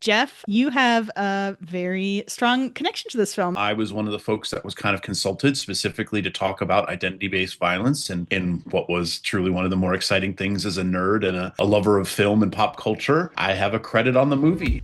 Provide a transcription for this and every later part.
Jeff, you have a very strong connection to this film. I was one of the folks that was kind of consulted specifically to talk about identity-based violence and in what was truly one of the more exciting things as a nerd and a lover of film and pop culture. I have a credit on the movie.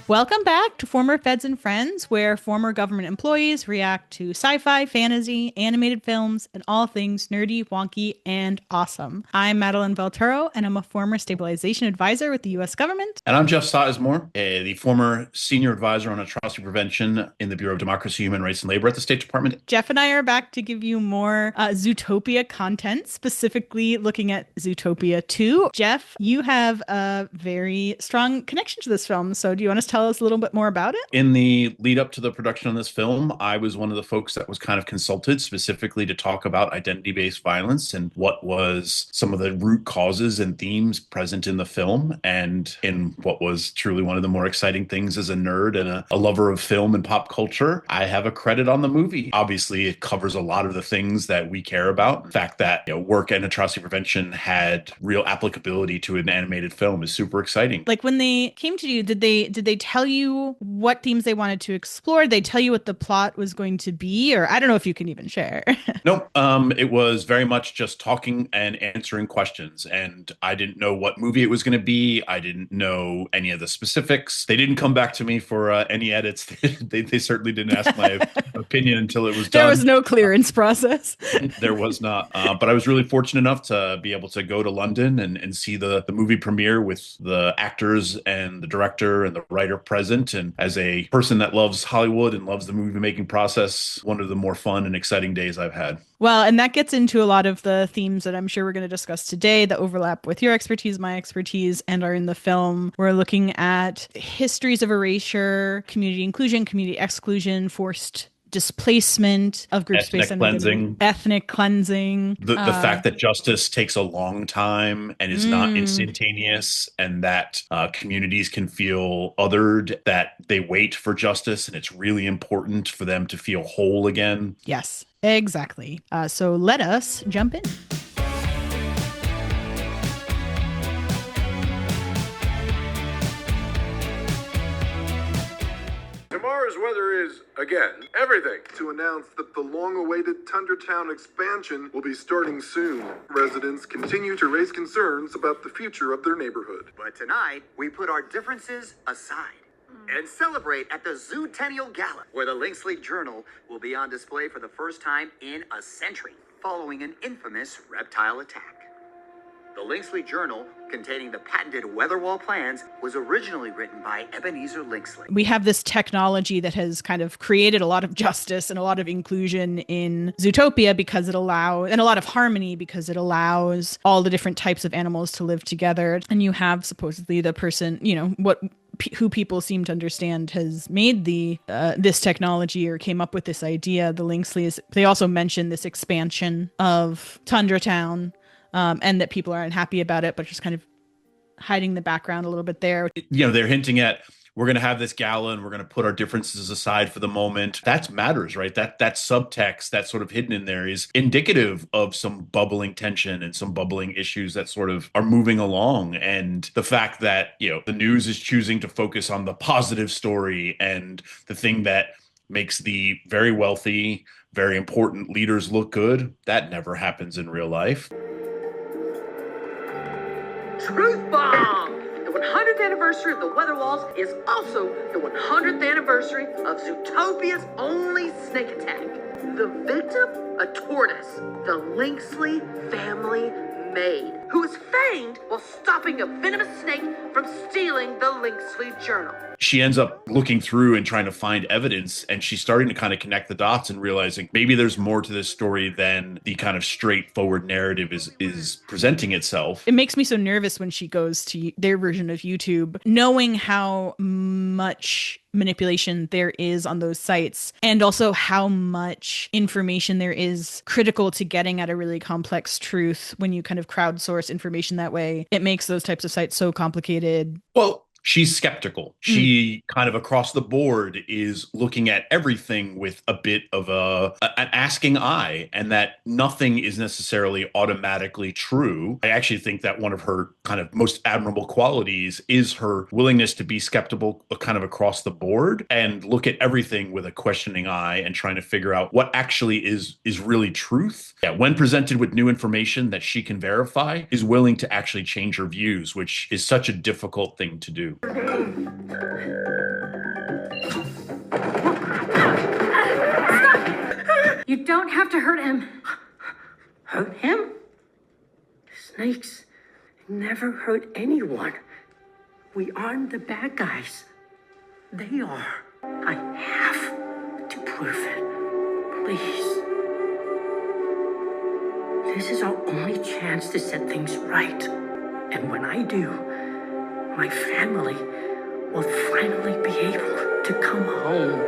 Welcome back to Former Feds and Friends, where former government employees react to sci-fi, fantasy, animated films, and all things nerdy, wonky, and awesome. I'm Madeline Velturo, and I'm a former stabilization advisor with the U.S. government. And I'm Jeff Sizemore, the former senior advisor on atrocity prevention in the Bureau of Democracy, Human Rights, and Labor at the State Department. Jeff and I are back to give you more Zootopia content, specifically looking at Zootopia 2. Jeff, you have a very strong connection to this film, so do you want to tell us a little bit more about it? In the lead up to the production of this film, I was one of the folks that was kind of consulted specifically to talk about identity-based violence and what was some of the root causes and themes present in the film, and in what was truly one of the more exciting things as a nerd and a lover of film and pop culture. I have a credit on the movie. Obviously, it covers a lot of the things that we care about. The fact that work and atrocity prevention had real applicability to an animated film is super exciting. Like, when they came to you, did they tell you what themes they wanted to explore? Did they tell you what the plot was going to be? Or I don't know if you can even share. Nope. It was very much just talking and answering questions. And I didn't know what movie it was going to be. I didn't know any of the specifics. They didn't come back to me for any edits. They certainly didn't ask my opinion until it was done. There was no clearance process. There was not. But I was really fortunate enough to be able to go to London and see the movie premiere with the actors and the director and the writer present. And as a person that loves Hollywood and loves the movie making process, one of the more fun and exciting days I've had. Well, and that gets into a lot of the themes that I'm sure we're going to discuss today that overlap with your expertise, my expertise, and are in the film. We're looking at histories of erasure, community inclusion, community exclusion, forced displacement of groups based on ethnic cleansing. The fact that justice takes a long time and is not instantaneous, and that communities can feel othered, that they wait for justice, and it's really important for them to feel whole again. Yes, exactly. So let us jump in. Tomorrow's weather is, again, everything. To announce that the long-awaited Tundra Town expansion will be starting soon. Residents continue to raise concerns about the future of their neighborhood. But tonight, we put our differences aside and celebrate at the Zootennial Gala, where the Linksley Journal will be on display for the first time in a century, following an infamous reptile attack. The Linksley Journal, containing the patented Weatherwall plans, was originally written by Ebenezer Linksley. We have this technology that has kind of created a lot of justice and a lot of inclusion in Zootopia because it allows, and a lot of harmony because it allows all the different types of animals to live together. And you have supposedly the person, who people seem to understand has made this technology or came up with this idea. The Linksleys, they also mention this expansion of Tundra Town. And that people are unhappy about it, but just kind of hiding the background a little bit there. They're hinting at, we're going to have this gala and we're going to put our differences aside for the moment. That matters, right? That subtext that's sort of hidden in there is indicative of some bubbling tension and some bubbling issues that sort of are moving along. And the fact that, the news is choosing to focus on the positive story and the thing that makes the very wealthy, very important leaders look good, that never happens in real life. Truth bomb! The 100th anniversary of the Weatherwalls is also the 100th anniversary of Zootopia's only snake attack. The victim, a tortoise the Linksley family made, who was fanged while stopping a venomous snake from stealing the Linksley Journal. She ends up looking through and trying to find evidence, and she's starting to kind of connect the dots and realizing maybe there's more to this story than the kind of straightforward narrative is presenting itself. It makes me so nervous when she goes to their version of YouTube, knowing how much manipulation there is on those sites, and also how much information there is critical to getting at a really complex truth. When you kind of crowdsource information that way, it makes those types of sites so complicated. Well, she's skeptical. She kind of across the board is looking at everything with a bit of an asking eye, and that nothing is necessarily automatically true. I actually think that one of her kind of most admirable qualities is her willingness to be skeptical kind of across the board and look at everything with a questioning eye and trying to figure out what actually is really truth. Yeah, when presented with new information that she can verify, is willing to actually change her views, which is such a difficult thing to do. You don't have to hurt him. Hurt him? Snakes never hurt anyone. We aren't the bad guys. They are. I have to prove it. Please. This is our only chance to set things right. And when I do, my family will finally be able to come home.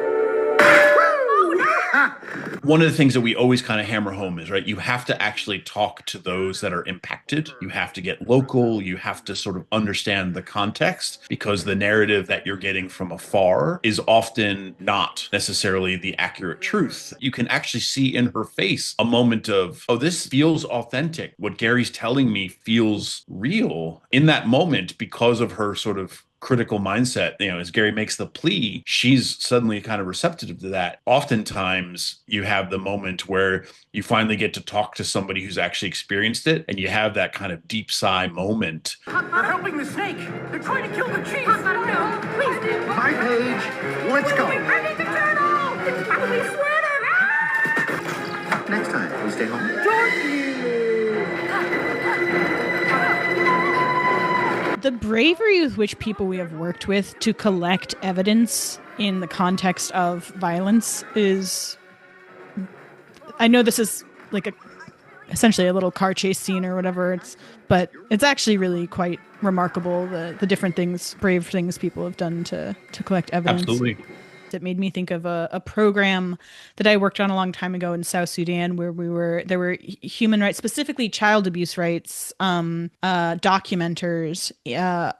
One of the things that we always kind of hammer home is, right, you have to actually talk to those that are impacted. You have to get local. You have to sort of understand the context, because the narrative that you're getting from afar is often not necessarily the accurate truth. You can actually see in her face a moment of, oh, this feels authentic. What Gary's telling me feels real in that moment because of her sort of critical mindset. As Gary makes the plea, she's suddenly kind of receptive to that. Oftentimes you have the moment where you finally get to talk to somebody who's actually experienced it, and you have that kind of deep sigh moment. They're helping the snake. They're trying to kill the chief. No, please do. My page. Let's go. I need the journal. It's probably sweater. Next time, we stay home. The bravery with which people we have worked with to collect evidence in the context of violence is, I know this is like essentially a little car chase scene or whatever, but it's actually really quite remarkable, the different things, brave things people have done to collect evidence. Absolutely. It made me think of a program that I worked on a long time ago in South Sudan, where there were human rights, specifically child abuse rights, documenters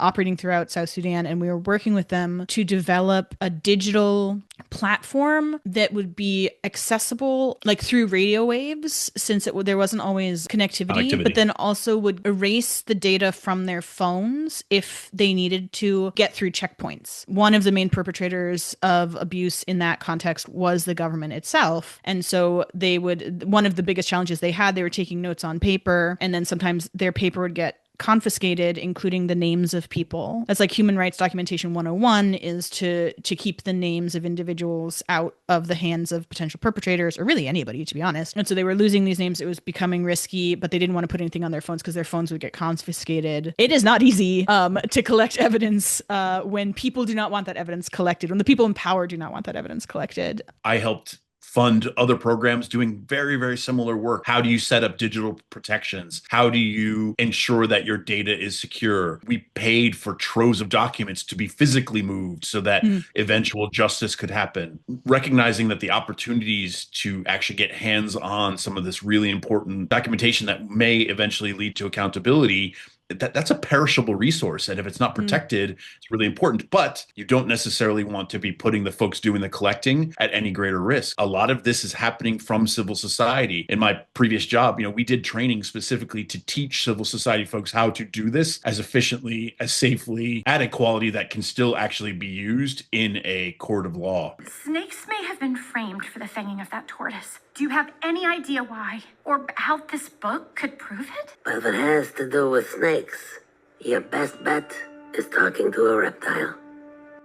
operating throughout South Sudan, and we were working with them to develop a digital platform that would be accessible like through radio waves, since there wasn't always connectivity, but then also would erase the data from their phones if they needed to get through checkpoints. One of the main perpetrators of abuse in that context was the government itself. And so one of the biggest challenges they were taking notes on paper, and then sometimes their paper would get confiscated, including the names of people. That's like Human Rights Documentation 101 is to keep the names of individuals out of the hands of potential perpetrators, or really anybody, to be honest. And so they were losing these names. It was becoming risky, but they didn't want to put anything on their phones because their phones would get confiscated. It is not easy to collect evidence when people do not want that evidence collected, when the people in power do not want that evidence collected. I helped fund other programs doing very, very similar work. How do you set up digital protections? How do you ensure that your data is secure? We paid for troves of documents to be physically moved so that eventual justice could happen. Recognizing that the opportunities to actually get hands on some of this really important documentation that may eventually lead to accountability, that's a perishable resource. And if it's not protected, it's really important. But you don't necessarily want to be putting the folks doing the collecting at any greater risk. A lot of this is happening from civil society. In my previous job, we did training specifically to teach civil society folks how to do this as efficiently, as safely, at a quality that can still actually be used in a court of law. Snakes may have been framed for the fanging of that tortoise. Do you have any idea why? Or how this book could prove it? But if it has to do with snakes, your best bet is talking to a reptile.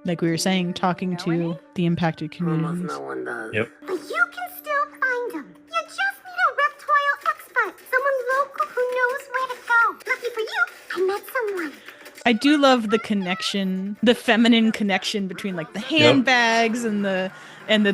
Like we were saying, talking to the impacted communities. Almost no one does. Yep. But you can still find them. You just need a reptile expert. Someone local who knows where to go. Lucky for you, I met someone. I do love the connection, the feminine connection between like the handbags and that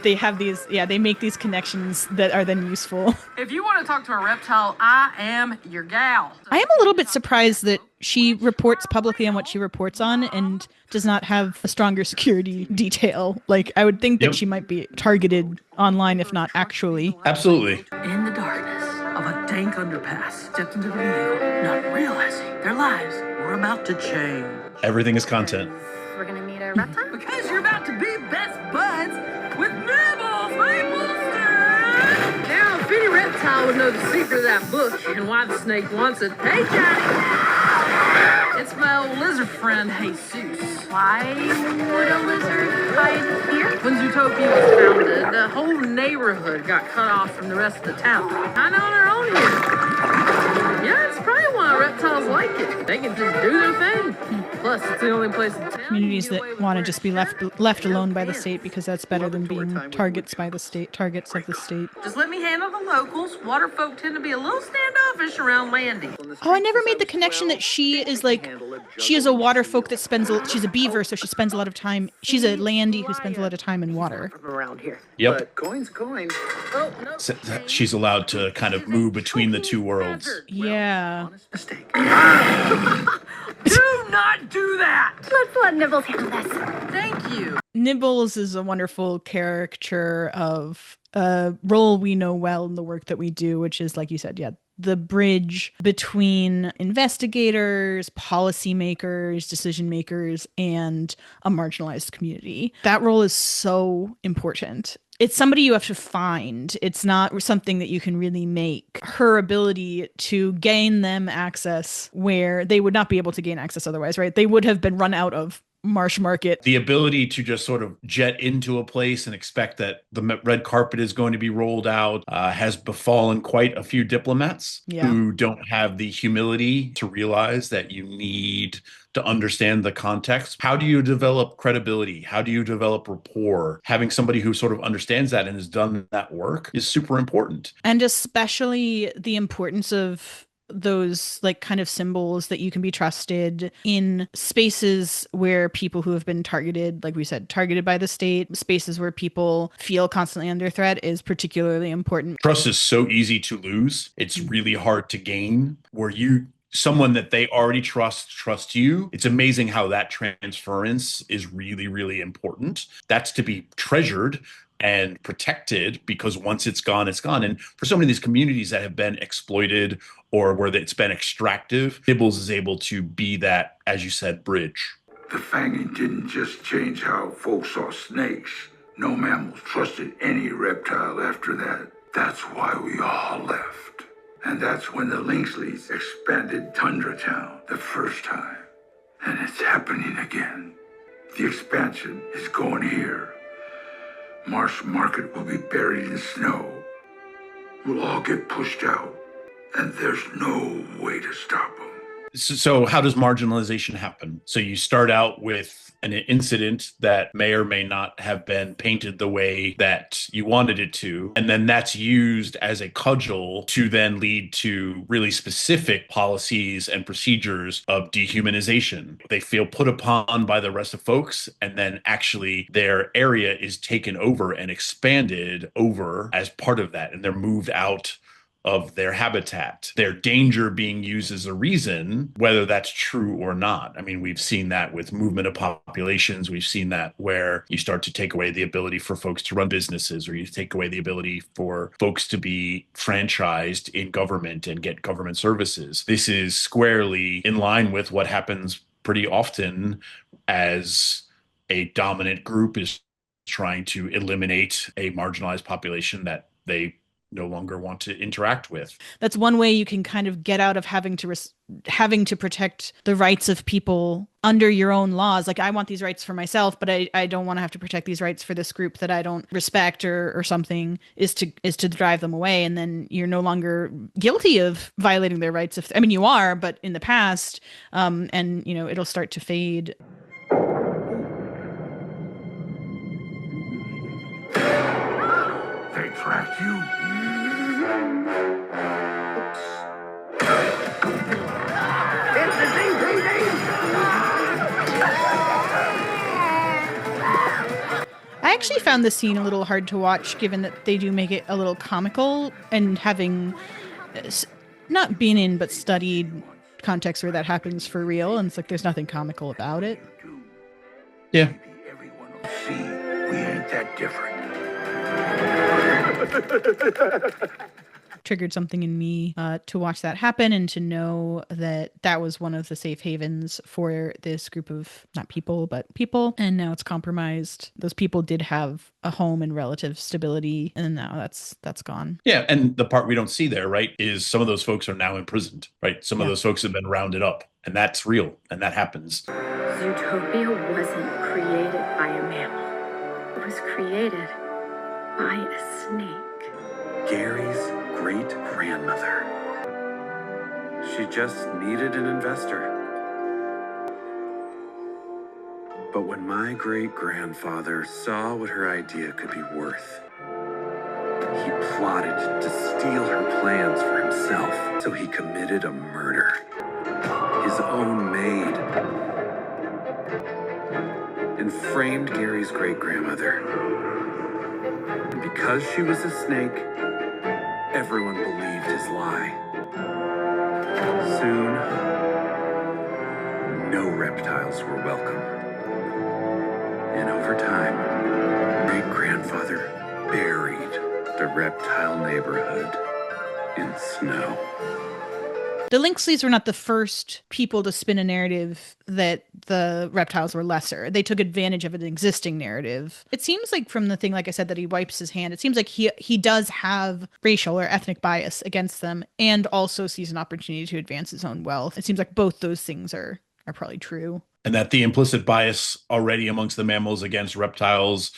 they have these, they make these connections that are then useful. If you want to talk to a reptile, I am your gal. I am a little bit surprised that she reports publicly on what she reports on and does not have a stronger security detail. Like, I would think that she might be targeted online, if not actually. Absolutely. In the darkness of a dank underpass, stepped into the vehicle, not realizing their lives were about to change. Everything is content. we're gonna meet a reptile? Because you're about to be best buds with Nibbles Mapleston! Now, if any reptile would know the secret of that book and why the snake wants it, hey, Johnny! It's my old lizard friend, Jesus. Why would a lizard hide here? When Zootopia was founded, the whole neighborhood got cut off from the rest of the town. Kind of on their own here. Yeah, it's probably why reptiles like it. They can just do their thing. Plus, it's the only place in town. Communities that want to just be left alone by the state because that's better than being targets of the state. Just let me handle the locals. Water folk tend to be a little standoffish around Landy. Oh, I never made the connection that she is a water folk that she's a beaver, so she spends a lot of time. She's a landy who spends a lot of time in water. From around here. Yep. But coin's a coin. Oh, no. So she's allowed to kind of move between the two worlds. Yeah. Honest mistake. Do not do that! Let's let Nibbles handle this. Thank you. Nibbles is a wonderful caricature of a role we know well in the work that we do, which is, like you said, the bridge between investigators, policymakers, decision makers, and a marginalized community. That role is so important. It's somebody you have to find. It's not something that you can really make. Her ability to gain them access where they would not be able to gain access otherwise, right? They would have been run out of Marsh Market. The ability to just sort of jet into a place and expect that the red carpet is going to be rolled out has befallen quite a few diplomats who don't have the humility to realize that you need to understand the context. How do you develop credibility? How do you develop rapport? Having somebody who sort of understands that and has done that work is super important. And especially the importance of those kind of symbols that you can be trusted in spaces where people who have been targeted, like we said, targeted by the state, spaces where people feel constantly under threat is particularly important. Trust is so easy to lose. It's really hard to gain where someone that they already trust you. It's amazing how that transference is really, really important. That's to be treasured and protected because once it's gone, it's gone. And for so many of these communities that have been exploited or where it's been extractive, Nibbles is able to be that, as you said, bridge. The fanging didn't just change how folks saw snakes. No mammals trusted any reptile after that. That's why we all left. And that's when the Linksleys expanded Tundra Town the first time. And it's happening again. The expansion is going here. Marsh Market will be buried in snow. We'll all get pushed out, and there's no way to stop them. So how does marginalization happen? So you start out with an incident that may or may not have been painted the way that you wanted it to, and then that's used as a cudgel to then lead to really specific policies and procedures of dehumanization. They feel put upon by the rest of folks, and then actually their area is taken over and expanded over as part of that, and they're moved out of their habitat, their danger being used as a reason, whether that's true or not. I mean, we've seen that with movement of populations. We've seen that where you start to take away the ability for folks to run businesses, or you take away the ability for folks to be franchised in government and get government services. This is squarely in line with what happens pretty often as a dominant group is trying to eliminate a marginalized population that they no longer want to interact with. That's one way you can kind of get out of having to protect the rights of people under your own laws. Like, I want these rights for myself, but I don't want to have to protect these rights for this group that I don't respect or something, is to drive them away. And then you're no longer guilty of violating their rights. You are, but in the past, and it'll start to fade. They tracked you. I actually found the scene a little hard to watch, given that they do make it a little comical, and having not been in but studied context where that happens for real, and it's like there's nothing comical about it. Yeah. Everyone will see we ain't that different. triggered something in me to watch that happen and to know that that was one of the safe havens for this group of not people, but people. And now it's compromised. Those people did have a home and relative stability, and now that's gone. Yeah, and the part we don't see there, right, is some of those folks are now imprisoned, right? Some of those folks have been rounded up, and that's real, and that happens. Zootopia wasn't created by a mammal. It was created by a snake. Gary's great-grandmother. She just needed an investor. But when my great-grandfather saw what her idea could be worth, he plotted to steal her plans for himself, so he committed a murder. His own maid. And framed Gary's great-grandmother. And because she was a snake, everyone believed his lie. Soon, no reptiles were welcome. And over time, great-grandfather buried the reptile neighborhood in snow. The Linksleys were not the first people to spin a narrative that the reptiles were lesser. They took advantage of an existing narrative. It seems like from the thing, like I said, that he wipes his hand, it seems like he does have racial or ethnic bias against them and also sees an opportunity to advance his own wealth. It seems like both those things are probably true. And that the implicit bias already amongst the mammals against reptiles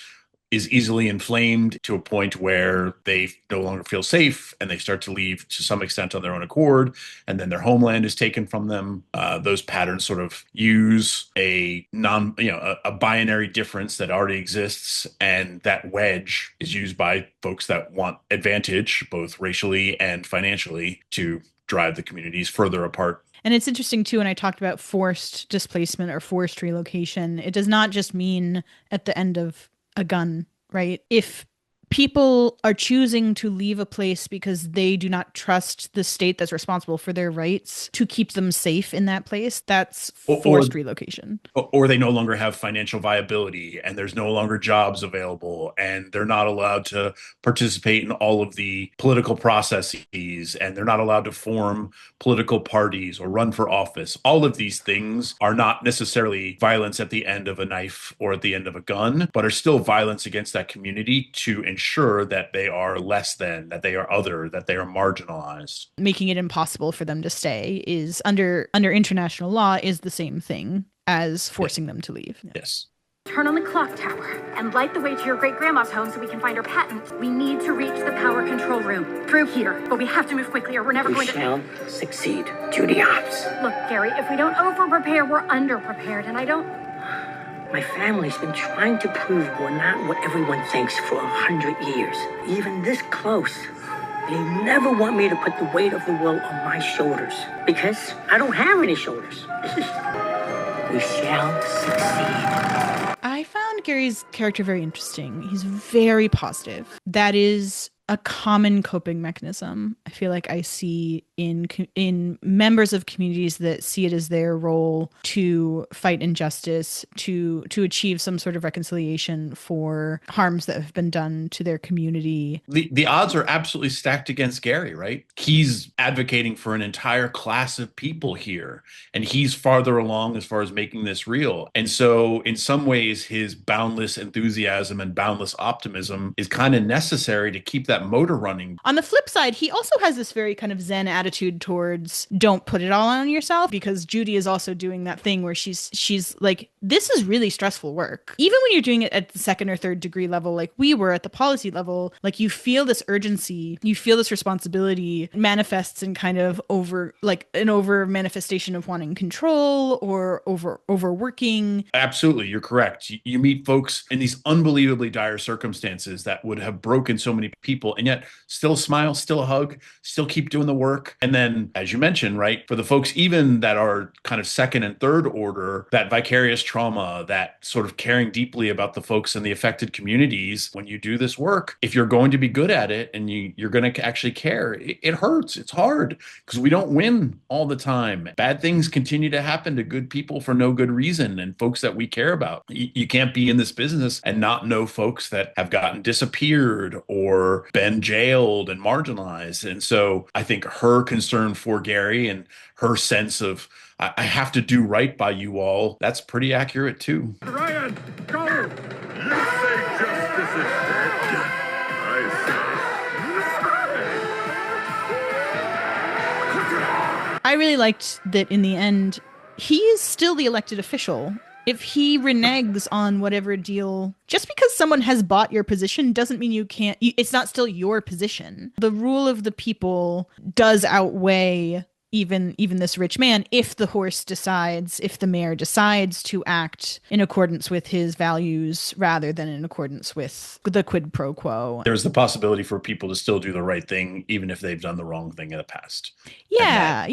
is easily inflamed to a point where they no longer feel safe and they start to leave to some extent on their own accord, and then their homeland is taken from them. Those patterns sort of use a binary difference that already exists, and that wedge is used by folks that want advantage, both racially and financially, to drive the communities further apart. And it's interesting, too, when I talked about forced displacement or forced relocation, it does not just mean at the end of a gun, right? If people are choosing to leave a place because they do not trust the state that's responsible for their rights to keep them safe in that place, that's forced relocation. Or they no longer have financial viability and there's no longer jobs available and they're not allowed to participate in all of the political processes and they're not allowed to form political parties or run for office. All of these things are not necessarily violence at the end of a knife or at the end of a gun, but are still violence against that community to ensure that they are less than, that they are other, that they are marginalized. Making it impossible for them to stay is under international law is the same thing as forcing them to leave. Yes. Turn on the clock tower and light the way to your great-grandma's home so we can find her patent. We need to reach the power control room through here, but we have to move quickly or we're never going to... We shall succeed. To the ops. Look, Gary, if we don't over-prepare, we're under-prepared, and I don't... My family's been trying to prove we're not what everyone thinks for 100 years. Even this close. They never want me to put the weight of the world on my shoulders. Because I don't have any shoulders. We shall succeed. I found Gary's character very interesting. He's very positive. That is a common coping mechanism I feel like I see in members of communities that see it as their role to fight injustice, to achieve some sort of reconciliation for harms that have been done to their community. The odds are absolutely stacked against Gary, right? He's advocating for an entire class of people here, and he's farther along as far as making this real. And so in some ways, his boundless enthusiasm and boundless optimism is kind of necessary to keep that motor running. On the flip side, he also has this very kind of Zen attitude towards don't put it all on yourself, because Judy is also doing that thing where she's like, this is really stressful work. Even when you're doing it at the second or third degree level, like we were at the policy level, like you feel this urgency, you feel this responsibility manifests in kind of over manifestation of wanting control or overworking. Absolutely. You're correct. You meet folks in these unbelievably dire circumstances that would have broken so many people, and yet still smile, still hug, still keep doing the work. And then, as you mentioned, right, for the folks even that are kind of second and third order, that vicarious trauma, that sort of caring deeply about the folks in the affected communities, when you do this work, if you're going to be good at it and you're going to actually care, it hurts. It's hard because we don't win all the time. Bad things continue to happen to good people for no good reason and folks that we care about. You can't be in this business and not know folks that have gotten disappeared or been jailed and marginalized. And so I think her concern for Gary and her sense of, I have to do right by you all, that's pretty accurate too. Ryan, go! You say justice is dead. I really liked that in the end, he is still the elected official. If he reneges on whatever deal, just because someone has bought your position doesn't mean you can't, it's not still your position. The rule of the people does outweigh even this rich man if the mayor decides to act in accordance with his values rather than in accordance with the quid pro quo. There's the possibility for people to still do the right thing even if they've done the wrong thing in the past. Yeah.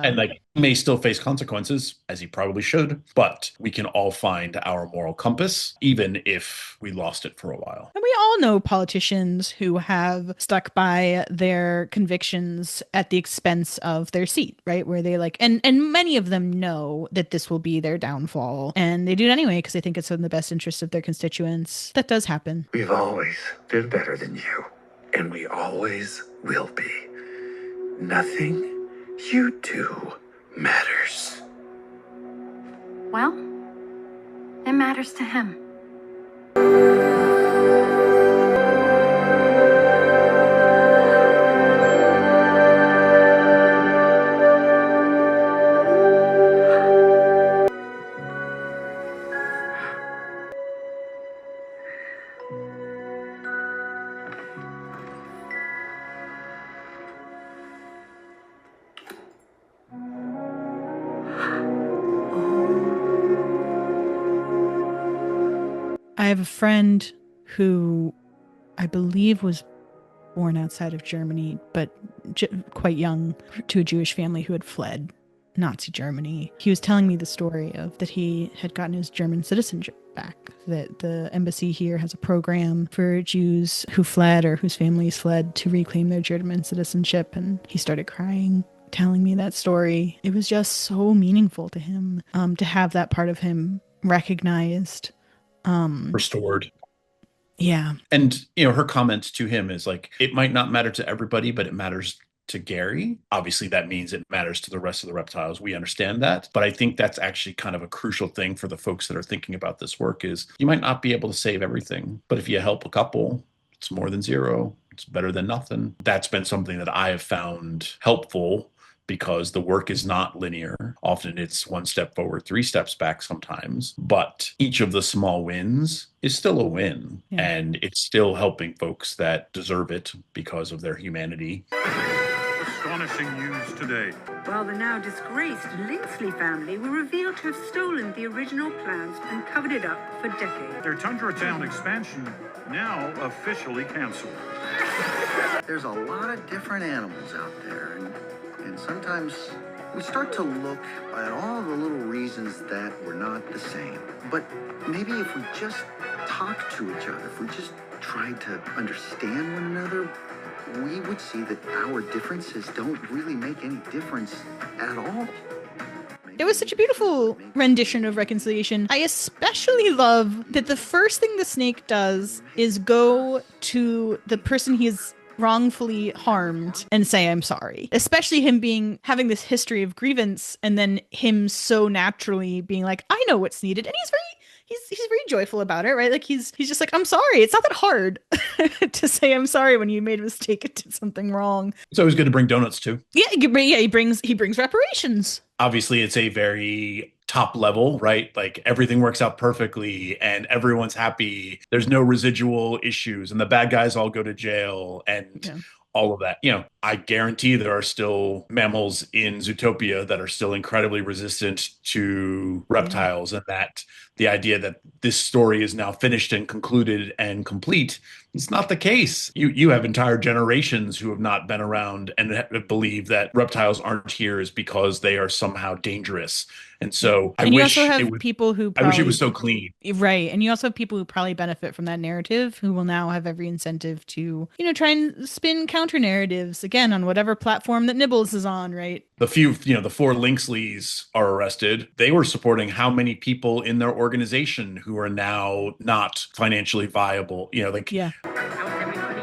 And like, he may still face consequences, as he probably should, but we can all find our moral compass, even if we lost it for a while. And we all know politicians who have stuck by their convictions at the expense of their seat, right? Where they and many of them know that this will be their downfall, and they do it anyway because they think it's in the best interest of their constituents. That does happen. We've always been better than you, and we always will be. Nothing you do matters. Well, it matters to him. I have a friend who I believe was born outside of Germany, but quite young, to a Jewish family who had fled Nazi Germany. He was telling me the story of that he had gotten his German citizenship back, that the embassy here has a program for Jews who fled or whose families fled to reclaim their German citizenship. And he started crying, telling me that story. It was just so meaningful to him to have that part of him recognized. Restored. Yeah. And, her comment to him is like, it might not matter to everybody, but it matters to Gary. Obviously, that means it matters to the rest of the reptiles. We understand that. But I think that's actually kind of a crucial thing for the folks that are thinking about this work is you might not be able to save everything, but if you help a couple, it's more than zero. It's better than nothing. That's been something that I have found helpful because the work is not linear. Often it's one step forward, three steps back sometimes, but each of the small wins is still a win. Yeah. And it's still helping folks that deserve it because of their humanity. Astonishing news today. Well, the now disgraced Linksley family were revealed to have stolen the original plans and covered it up for decades. Their Tundra Town expansion now officially canceled. There's a lot of different animals out there, and sometimes we start to look at all the little reasons that we're not the same. But maybe if we just talk to each other, if we just tried to understand one another, we would see that our differences don't really make any difference at all. It was such a beautiful rendition of reconciliation. I especially love that the first thing the snake does is go to the person he's wrongfully harmed and say, I'm sorry. Especially him having this history of grievance, and then him so naturally being like, I know what's needed. And he's very joyful about it, right? Like he's just like, I'm sorry. It's not that hard to say I'm sorry when you made a mistake and did something wrong. It's always good to bring donuts too. Yeah, he brings reparations. Obviously, it's a very top level, right? Like everything works out perfectly and everyone's happy. There's no residual issues and the bad guys all go to jail and all of that. I guarantee there are still mammals in Zootopia that are still incredibly resistant to reptiles, and that the idea that this story is now finished and concluded and complete, it's not the case. You have entire generations who have not been around and believe that reptiles aren't here is because they are somehow dangerous. And so I wish it was so clean. Right. And you also have people who probably benefit from that narrative who will now have every incentive to, try and spin counter narratives again on whatever platform that Nibbles is on, right? The 4 Linksleys are arrested. They were supporting how many people in their organization who are now not financially viable, Not everybody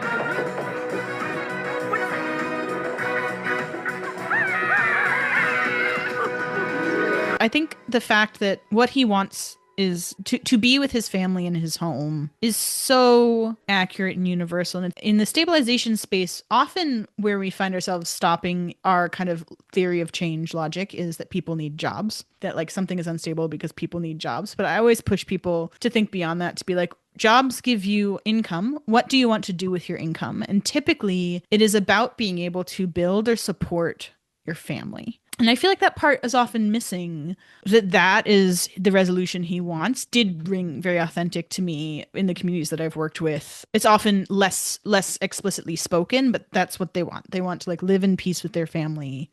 I think the fact that what he wants is to be with his family in his home is so accurate and universal. And in the stabilization space, often where we find ourselves stopping our kind of theory of change logic is that people need jobs, that like something is unstable because people need jobs. But I always push people to think beyond that, to be like, jobs give you income. What do you want to do with your income? And typically it is about being able to build or support your family. And I feel like that part is often missing, that is the resolution he wants. Did ring very authentic to me in the communities that I've worked with. It's often less explicitly spoken, but that's what they want. They want to like live in peace with their family.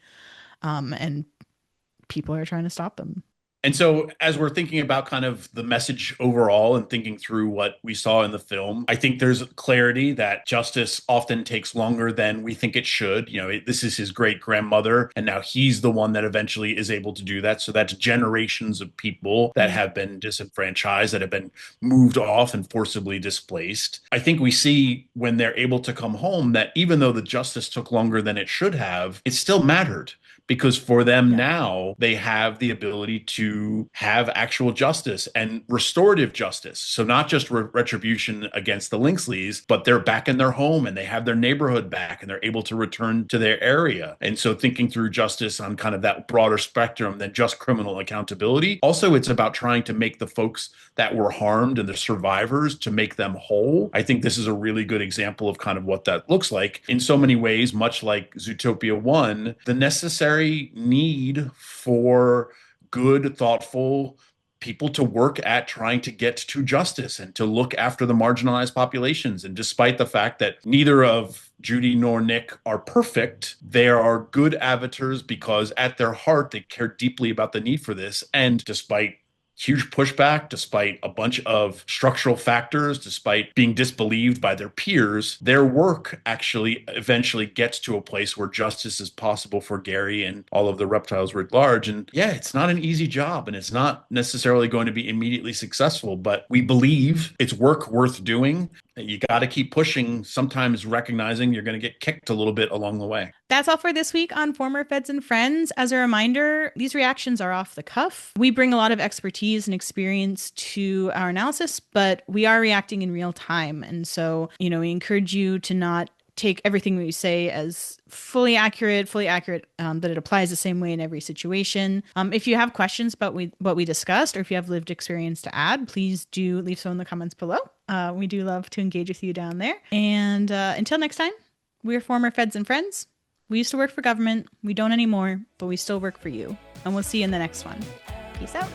And people are trying to stop them. And so as we're thinking about kind of the message overall and thinking through what we saw in the film, I think there's clarity that justice often takes longer than we think it should. You know, this is his great grandmother, and now he's the one that eventually is able to do that. So that's generations of people that have been disenfranchised, that have been moved off and forcibly displaced. I think we see when they're able to come home that even though the justice took longer than it should have, it still mattered. Because for them now, they have the ability to have actual justice and restorative justice. So not just retribution against the Linksleys, but they're back in their home and they have their neighborhood back and they're able to return to their area. And so thinking through justice on kind of that broader spectrum than just criminal accountability. Also, it's about trying to make the folks that were harmed and the survivors, to make them whole. I think this is a really good example of kind of what that looks like. In so many ways, much like Zootopia 1, the necessary need for good, thoughtful people to work at trying to get to justice and to look after the marginalized populations. And despite the fact that neither of Judy nor Nick are perfect, they are good avatars because at their heart, they care deeply about the need for this. And despite huge pushback, despite a bunch of structural factors, despite being disbelieved by their peers, their work actually eventually gets to a place where justice is possible for Gary and all of the reptiles writ large. And yeah, it's not an easy job and it's not necessarily going to be immediately successful, but we believe it's work worth doing. You got to keep pushing, sometimes recognizing you're going to get kicked a little bit along the way. That's all for this week on Former Feds and Friends. As a reminder, these reactions are off the cuff. We bring a lot of expertise and experience to our analysis, but we are reacting in real time. And so, we encourage you to not take everything we say as fully accurate, that it applies the same way in every situation. If you have questions about what we discussed, or if you have lived experience to add, please do leave some in the comments below. We do love to engage with you down there. And until next time, we're Former Feds and Friends. We used to work for government. We don't anymore, but we still work for you. And we'll see you in the next one. Peace out.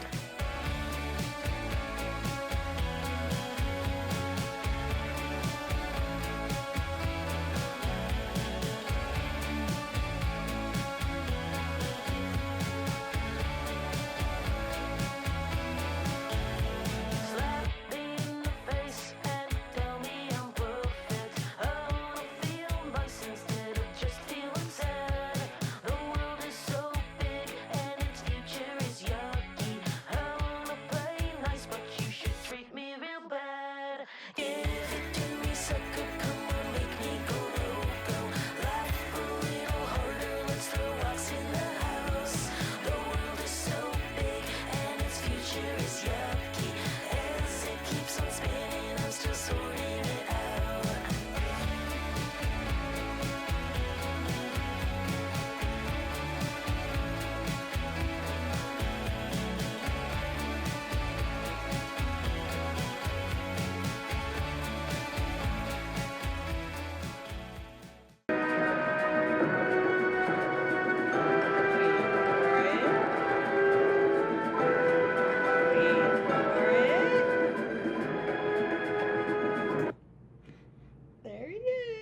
There he is.